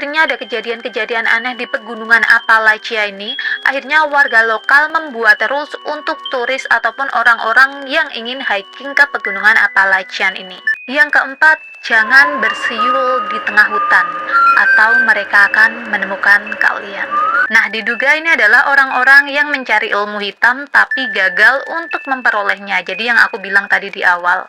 Seringnya ada kejadian-kejadian aneh di pegunungan Appalachia ini. Akhirnya warga lokal membuat rules untuk turis ataupun orang-orang yang ingin hiking ke pegunungan Appalachian ini. Yang keempat, jangan bersiul di tengah hutan atau mereka akan menemukan kalian. Nah, diduga ini adalah orang-orang yang mencari ilmu hitam tapi gagal untuk memperolehnya. Jadi yang aku bilang tadi di awal.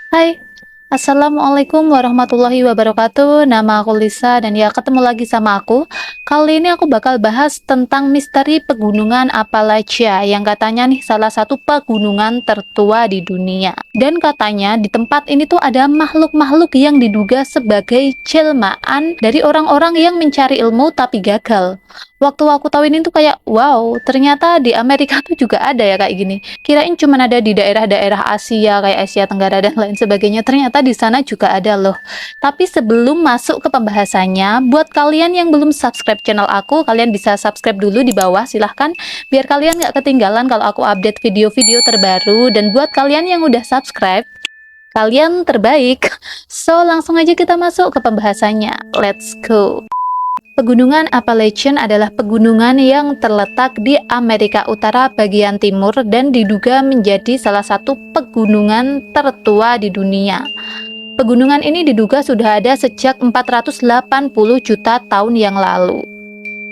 Hai, Assalamualaikum warahmatullahi wabarakatuh. Nama aku Lisa dan ya ketemu lagi sama aku. Kali ini aku bakal bahas tentang misteri pegunungan Appalachia yang katanya nih salah satu pegunungan tertua di dunia. Dan katanya di tempat ini tuh ada makhluk-makhluk yang diduga sebagai jelmaan dari orang-orang yang mencari ilmu tapi gagal. Waktu aku tahu ini tuh kayak wow, ternyata di Amerika tuh juga ada ya kayak gini. Kirain cuma ada di daerah-daerah Asia kayak Asia Tenggara dan lain sebagainya. Ternyata di sana juga ada loh. Tapi sebelum masuk ke pembahasannya, buat kalian yang belum subscribe channel aku, kalian bisa subscribe dulu di bawah silahkan, biar kalian nggak ketinggalan kalau aku update video-video terbaru. Dan buat kalian yang udah subscribe, kalian terbaik. So langsung aja kita masuk ke pembahasannya. Let's go. Pegunungan Appalachian adalah pegunungan yang terletak di Amerika Utara bagian timur dan diduga menjadi salah satu pegunungan tertua di dunia. Pegunungan ini diduga sudah ada sejak 480 juta tahun yang lalu.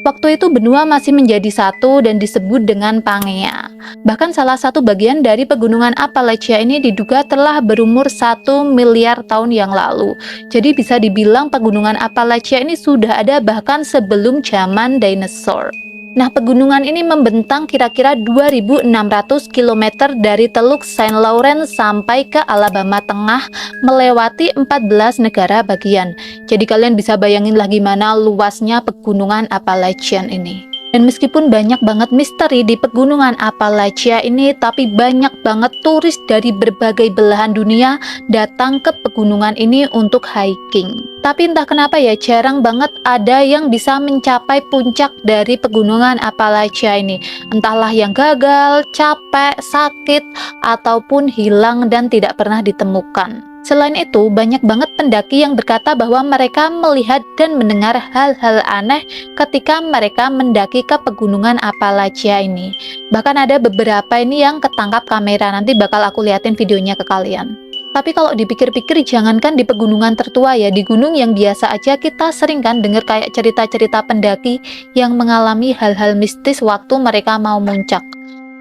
Waktu itu benua masih menjadi satu dan disebut dengan Pangea. Bahkan salah satu bagian dari pegunungan Appalachia ini diduga telah berumur 1 miliar tahun yang lalu. Jadi bisa dibilang pegunungan Appalachia ini sudah ada bahkan sebelum zaman dinosaur. Nah, pegunungan ini membentang kira-kira 2.600 km dari Teluk Saint Lawrence sampai ke Alabama Tengah, melewati 14 negara bagian. Jadi kalian bisa bayangin lah gimana luasnya pegunungan Appalachian ini. Dan meskipun banyak banget misteri di pegunungan Appalachia ini, tapi banyak banget turis dari berbagai belahan dunia datang ke pegunungan ini untuk hiking. Tapi entah kenapa ya, jarang banget ada yang bisa mencapai puncak dari pegunungan Appalachia ini. Entahlah yang gagal, capek, sakit, ataupun hilang dan tidak pernah ditemukan. Selain itu, banyak banget pendaki yang berkata bahwa mereka melihat dan mendengar hal-hal aneh ketika mereka mendaki ke pegunungan Appalachia ini. Bahkan ada beberapa ini yang ketangkap kamera, nanti bakal aku liatin videonya ke kalian. Tapi kalau dipikir-pikir, jangankan di pegunungan tertua ya, di gunung yang biasa aja kita sering kan dengar kayak cerita-cerita pendaki yang mengalami hal-hal mistis waktu mereka mau muncak.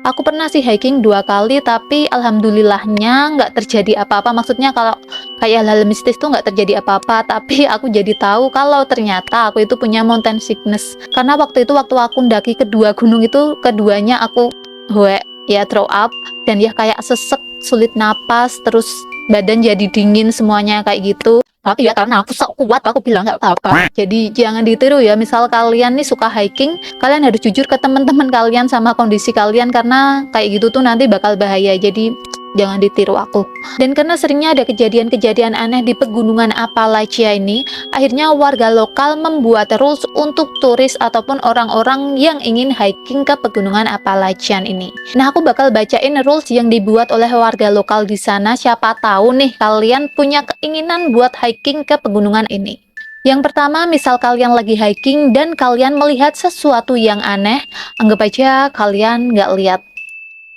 Aku pernah sih hiking 2 kali, tapi alhamdulillahnya nggak terjadi apa-apa. Maksudnya kalau kayak hal-hal mistis tuh nggak terjadi apa-apa, tapi aku jadi tahu kalau ternyata aku itu punya mountain sickness. Karena waktu aku mendaki kedua gunung itu, keduanya aku throw up, dan ya kayak sesek, sulit napas, terus badan jadi dingin semuanya kayak gitu. Tapi ya karena aku sok kuat, aku bilang nggak apa-apa. Jadi jangan ditiru ya, misal kalian nih suka hiking, kalian harus jujur ke teman-teman kalian sama kondisi kalian, karena kayak gitu tuh nanti bakal bahaya. Jadi jangan ditiru aku. Dan karena seringnya ada kejadian-kejadian aneh di pegunungan Appalachia ini, akhirnya warga lokal membuat rules untuk turis ataupun orang-orang yang ingin hiking ke pegunungan Appalachian ini. Nah, aku bakal bacain rules yang dibuat oleh warga lokal di sana. Siapa tahu nih kalian punya keinginan buat hiking ke pegunungan ini. Yang pertama, misal kalian lagi hiking dan kalian melihat sesuatu yang aneh, anggap aja kalian nggak lihat.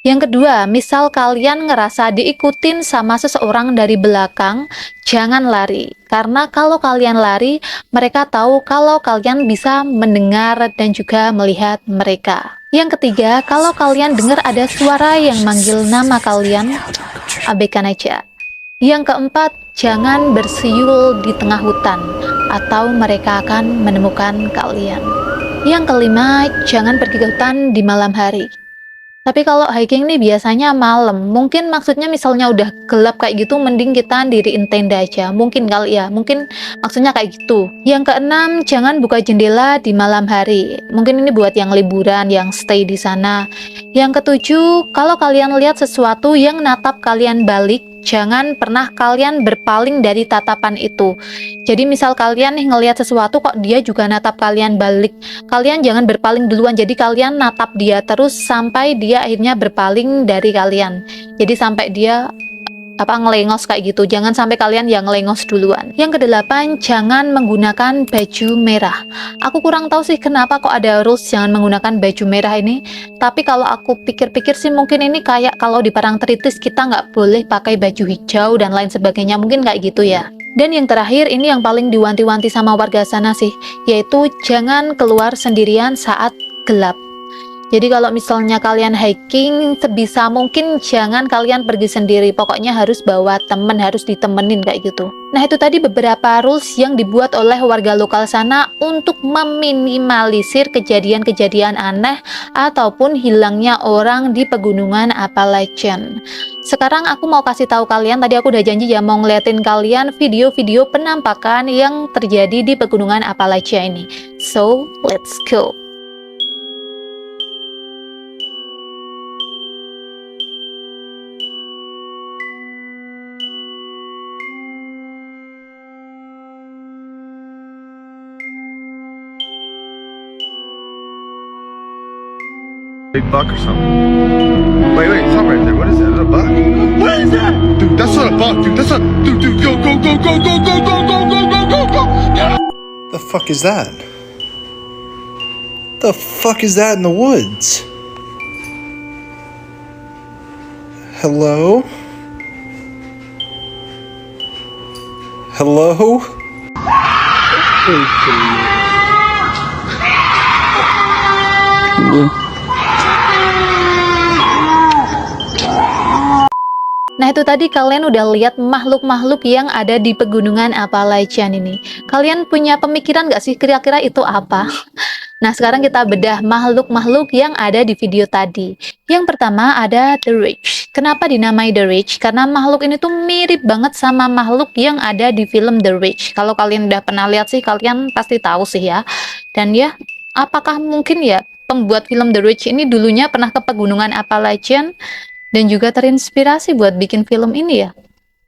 Yang kedua, misal kalian ngerasa diikutin sama seseorang dari belakang, jangan lari. Karena kalau kalian lari, mereka tahu kalau kalian bisa mendengar dan juga melihat mereka. Yang ketiga, kalau kalian dengar ada suara yang manggil nama kalian, abaikan aja. Yang keempat, jangan bersiul di tengah hutan, atau mereka akan menemukan kalian. Yang kelima, jangan pergi ke hutan di malam hari. Tapi kalau hiking nih biasanya malam, mungkin maksudnya misalnya udah gelap kayak gitu, mending kita diriin tenda aja. Mungkin kali ya, mungkin maksudnya kayak gitu. Yang keenam, jangan buka jendela di malam hari. Mungkin ini buat yang liburan, yang stay di sana. Yang ketujuh, kalau kalian lihat sesuatu yang natap kalian balik, jangan pernah kalian berpaling dari tatapan itu. Jadi misal kalian nih ngelihat sesuatu kok dia juga natap kalian balik, kalian jangan berpaling duluan. Jadi kalian natap dia terus sampai dia akhirnya berpaling dari kalian. Jadi sampai dia ngelengos kayak gitu. Jangan sampai kalian yang ngelengos duluan. Yang kedelapan, jangan menggunakan baju merah. Aku kurang tahu sih kenapa kok ada rules jangan menggunakan baju merah ini. Tapi kalau aku pikir-pikir sih mungkin ini kayak kalau di Parangtritis kita nggak boleh pakai baju hijau dan lain sebagainya. Mungkin kayak gitu ya. Dan yang terakhir, ini yang paling diwanti-wanti sama warga sana sih, yaitu jangan keluar sendirian saat gelap. Jadi kalau misalnya kalian hiking, sebisa mungkin jangan kalian pergi sendiri. Pokoknya harus bawa temen, harus ditemenin kayak gitu. Nah itu tadi beberapa rules yang dibuat oleh warga lokal sana untuk meminimalisir kejadian-kejadian aneh ataupun hilangnya orang di pegunungan Appalachian. Sekarang aku mau kasih tahu kalian, tadi aku udah janji ya mau ngeliatin kalian video-video penampakan yang terjadi di pegunungan Appalachia ini. So, let's go! Big buck or something. Wait, stop right there. What is that? Is that a buck? What is that? Dude, that's not a buck, dude. That's not. Dude, go, go, go, go, go, go, go, go, go, go, go, go. Yeah. The fuck is that? The fuck is that in the woods? Hello? Hello? Nah itu tadi kalian udah lihat makhluk-makhluk yang ada di pegunungan Appalachian ini. Kalian punya pemikiran nggak sih kira-kira itu apa? Nah sekarang kita bedah makhluk-makhluk yang ada di video tadi. Yang pertama ada The Ridge. Kenapa dinamai The Ridge? Karena makhluk ini tuh mirip banget sama makhluk yang ada di film The Ridge. Kalau kalian udah pernah lihat sih kalian pasti tahu sih ya. Dan ya apakah mungkin ya pembuat film The Ridge ini dulunya pernah ke pegunungan Appalachian dan juga terinspirasi buat bikin film ini ya?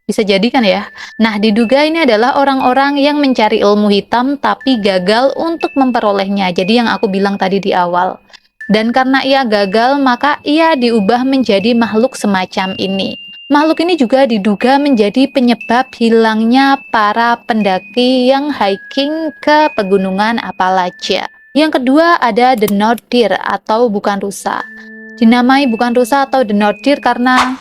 Bisa jadi kan ya? Nah, diduga ini adalah orang-orang yang mencari ilmu hitam tapi gagal untuk memperolehnya. Jadi yang aku bilang tadi di awal. Dan karena ia gagal, maka ia diubah menjadi makhluk semacam ini. Makhluk ini juga diduga menjadi penyebab hilangnya para pendaki yang hiking ke pegunungan Appalachia. Yang kedua ada The North Deer atau bukan rusa. Dinamai bukan rusa atau The North Deer karena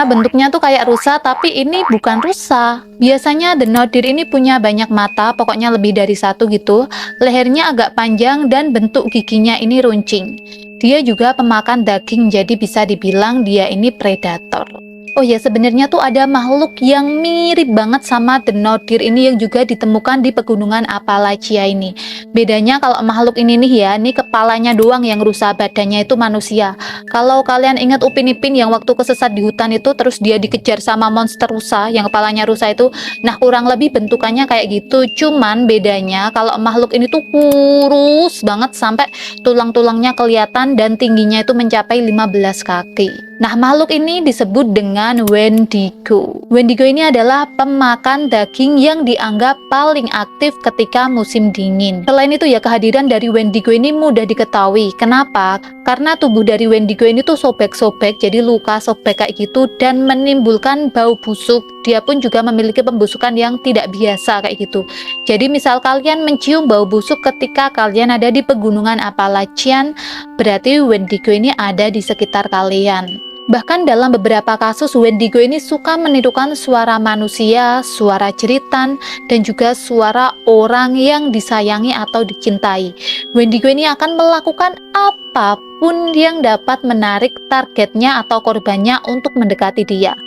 bentuknya tuh kayak rusa, tapi ini bukan rusa. Biasanya The North Deer ini punya banyak mata, pokoknya lebih dari satu gitu. Lehernya agak panjang dan bentuk giginya ini runcing. Dia juga pemakan daging, jadi bisa dibilang dia ini predator. Oh ya, sebenarnya tuh ada makhluk yang mirip banget sama The North Deer ini yang juga ditemukan di pegunungan Appalachia ini. Bedanya kalau makhluk ini nih ya, ini kepalanya doang yang rusak, badannya itu manusia. Kalau kalian ingat Upin Ipin yang waktu kesesat di hutan itu terus dia dikejar sama monster rusa yang kepalanya rusa itu, nah kurang lebih bentukannya kayak gitu. Cuman bedanya kalau makhluk ini tuh kurus banget sampai tulang-tulangnya kelihatan dan tingginya itu mencapai 15 kaki. Nah, makhluk ini disebut dengan Wendigo. Wendigo ini adalah pemakan daging yang dianggap paling aktif ketika musim dingin. Selain itu ya, kehadiran dari Wendigo ini mudah diketahui. Kenapa? Karena tubuh dari Wendigo ini tuh sobek-sobek, jadi luka sobek kayak gitu dan menimbulkan bau busuk. Dia pun juga memiliki pembusukan yang tidak biasa kayak gitu. Jadi misal kalian mencium bau busuk ketika kalian ada di pegunungan Appalachian, berarti Wendigo ini ada di sekitar kalian. Bahkan dalam beberapa kasus Wendigo ini suka menirukan suara manusia, suara jeritan, dan juga suara orang yang disayangi atau dicintai. Wendigo ini akan melakukan apapun yang dapat menarik targetnya atau korbannya untuk mendekati dia.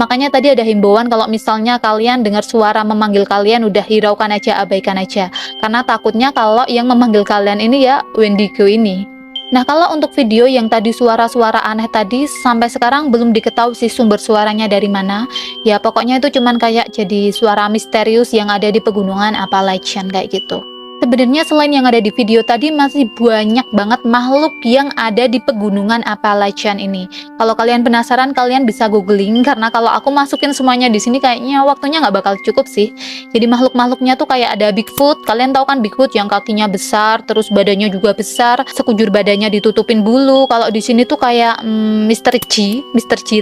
Makanya tadi ada himbauan kalau misalnya kalian dengar suara memanggil kalian, udah hiraukan aja, abaikan aja. Karena takutnya kalau yang memanggil kalian ini ya Wendigo ini. Nah, kalau untuk video yang tadi suara-suara aneh tadi, sampai sekarang belum diketahui sih sumber suaranya dari mana. Ya, pokoknya itu cuman kayak jadi suara misterius yang ada di pegunungan Appalachian kayak gitu. Sebenarnya selain yang ada di video tadi, masih banyak banget makhluk yang ada di pegunungan Appalachian ini. Kalau kalian penasaran, kalian bisa googling, karena kalau aku masukin semuanya di sini kayaknya waktunya nggak bakal cukup sih. Jadi makhluk-makhluknya tuh kayak ada Bigfoot. Kalian tahu kan Bigfoot yang kakinya besar, terus badannya juga besar, sekujur badannya ditutupin bulu. Kalau di sini tuh kayak Mr. G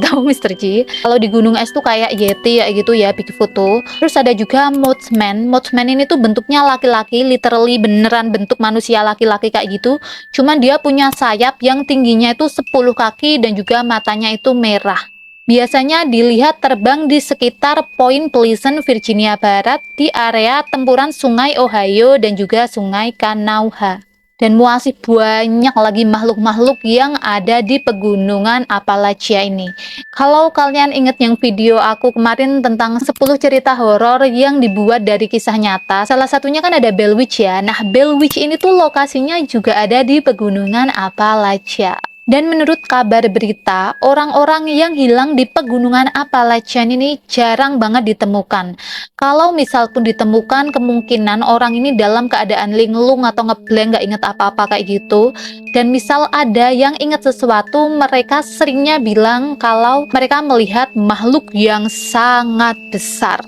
tahu Mr. G. Kalau di gunung es tuh kayak Yeti ya gitu ya, Bigfoot tuh. Terus ada juga Mothman. Mothman ini tuh bentuknya laki-laki, literally beneran bentuk manusia laki-laki kayak gitu. Cuman dia punya sayap yang tingginya itu 10 kaki dan juga matanya itu merah. Biasanya dilihat terbang di sekitar Point Pleasant, Virginia Barat, di area tempuran Sungai Ohio dan juga Sungai Kanawha. Dan masih banyak lagi makhluk-makhluk yang ada di pegunungan Appalachia ini. Kalau kalian inget yang video aku kemarin tentang 10 cerita horor yang dibuat dari kisah nyata, salah satunya kan ada Blair Witch ya. Nah, Blair Witch ini tuh lokasinya juga ada di pegunungan Appalachia. Dan menurut kabar berita, orang-orang yang hilang di pegunungan Appalachian ini jarang banget ditemukan. Kalau misal pun ditemukan, kemungkinan orang ini dalam keadaan linglung atau ngeblank, nggak inget apa-apa kayak gitu. Dan misal ada yang inget sesuatu, mereka seringnya bilang kalau mereka melihat makhluk yang sangat besar.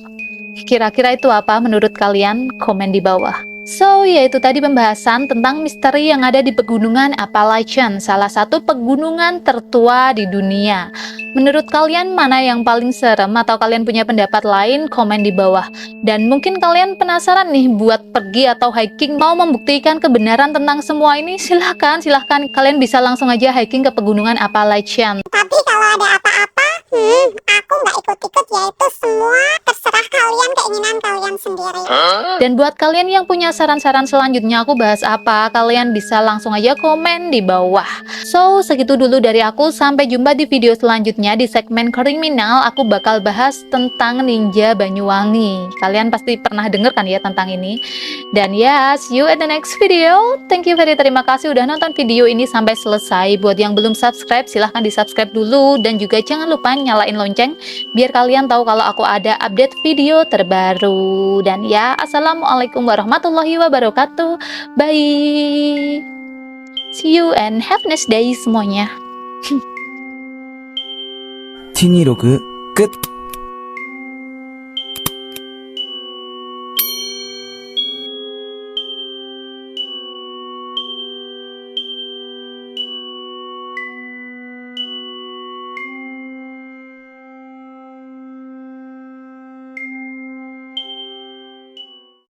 Kira-kira itu apa menurut kalian? Komen di bawah. So, yaitu tadi pembahasan tentang misteri yang ada di pegunungan Appalachian, salah satu pegunungan tertua di dunia. Menurut kalian mana yang paling serem, atau kalian punya pendapat lain? Komen di bawah. Dan mungkin kalian penasaran nih buat pergi atau hiking, mau membuktikan kebenaran tentang semua ini? Silahkan kalian bisa langsung aja hiking ke pegunungan Appalachian. Tapi kalau ada apa-apa, aku nggak ikut-ikut, yaitu semua terserah kalian, keinginan kalian sendiri. Dan buat kalian yang punya saran-saran selanjutnya aku bahas apa, kalian bisa langsung aja komen di bawah. So, segitu dulu dari aku. Sampai jumpa di video selanjutnya. Di segmen kriminal, aku bakal bahas tentang ninja Banyuwangi. Kalian pasti pernah denger kan ya tentang ini. Dan ya, see you at the next video. Thank you terima kasih udah nonton video ini sampai selesai. Buat yang belum subscribe, silahkan di subscribe dulu. Dan juga jangan lupa nyalain lonceng, biar kalian tahu kalau aku ada update video terbaru. Dan ya, assalamualaikum warahmatullahi wabarakatuh. Bye. See you and have a nice day semuanya. 126끝